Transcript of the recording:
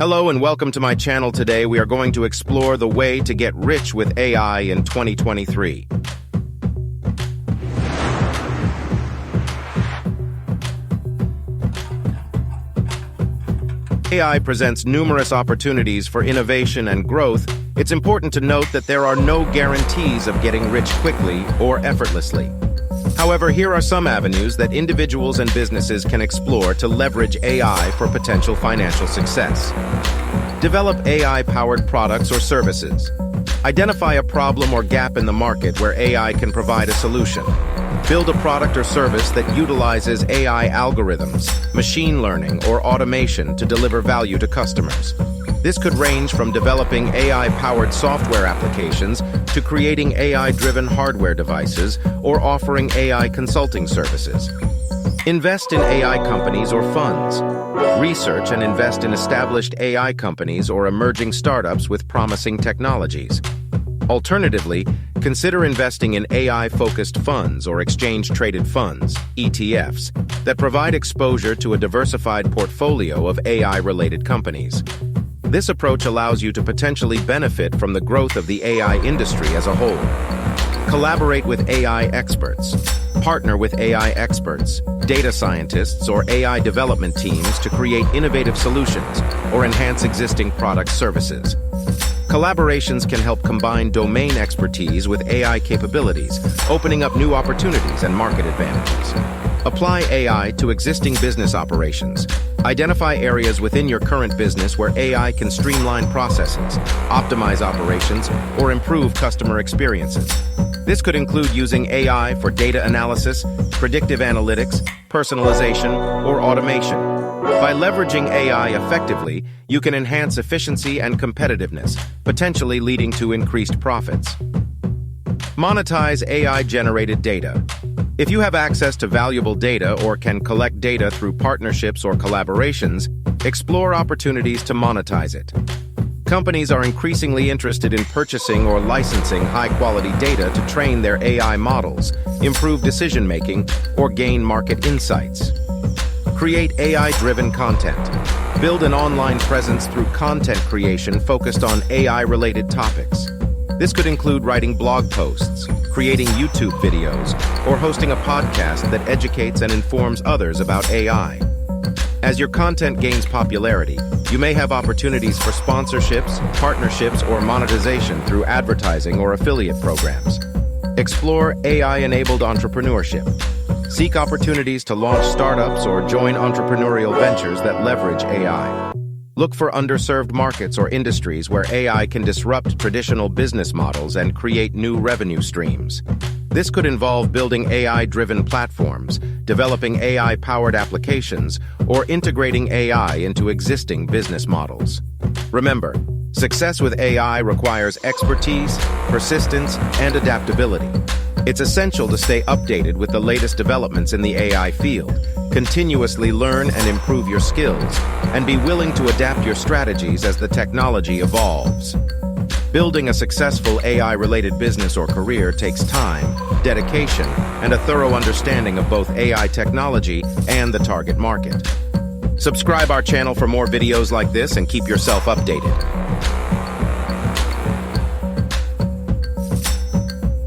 Hello and welcome to my channel. Today we are going to explore the way to get rich with AI in 2023. AI presents numerous opportunities for innovation and growth. It's important to note that there are no guarantees of getting rich quickly or effortlessly. However, here are some avenues that individuals and businesses can explore to leverage AI for potential financial success. Develop AI-powered products or services. Identify a problem or gap in the market where AI can provide a solution. Build a product or service that utilizes AI algorithms, machine learning, or automation to deliver value to customers. This could range from developing AI-powered software applications to creating AI-driven hardware devices or offering AI consulting services. Invest in AI companies or funds. Research and invest in established AI companies or emerging startups with promising technologies. Alternatively, consider investing in AI-focused funds or exchange-traded funds, ETFs, that provide exposure to a diversified portfolio of AI-related companies. This approach allows you to potentially benefit from the growth of the AI industry as a whole. Collaborate with AI experts. Partner with AI experts, data scientists, or AI development teams to create innovative solutions or enhance existing product services. Collaborations can help combine domain expertise with AI capabilities, opening up new opportunities and market advantages. Apply AI to existing business operations. Identify areas within your current business where AI can streamline processes, optimize operations, or improve customer experiences. This could include using AI for data analysis, predictive analytics, personalization, or automation. By leveraging AI effectively, you can enhance efficiency and competitiveness, potentially leading to increased profits. Monetize AI-generated data. If you have access to valuable data or can collect data through partnerships or collaborations, explore opportunities to monetize it. Companies are increasingly interested in purchasing or licensing high-quality data to train their AI models, improve decision-making, or gain market insights. Create AI-driven content. Build an online presence through content creation focused on AI-related topics. This could include writing blog posts, creating YouTube videos, or hosting a podcast that educates and informs others about AI. As your content gains popularity, you may have opportunities for sponsorships, partnerships, or monetization through advertising or affiliate programs. Explore AI-enabled entrepreneurship. Seek opportunities to launch startups or join entrepreneurial ventures that leverage AI. Look for underserved markets or industries where AI can disrupt traditional business models and create new revenue streams. This could involve building AI-driven platforms, developing AI-powered applications, or integrating AI into existing business models. Remember, success with AI requires expertise, persistence, and adaptability. It's essential to stay updated with the latest developments in the AI field, continuously learn and improve your skills, and be willing to adapt your strategies as the technology evolves. Building a successful AI-related business or career takes time, dedication, and a thorough understanding of both AI technology and the target market. Subscribe our channel for more videos like this and keep yourself updated.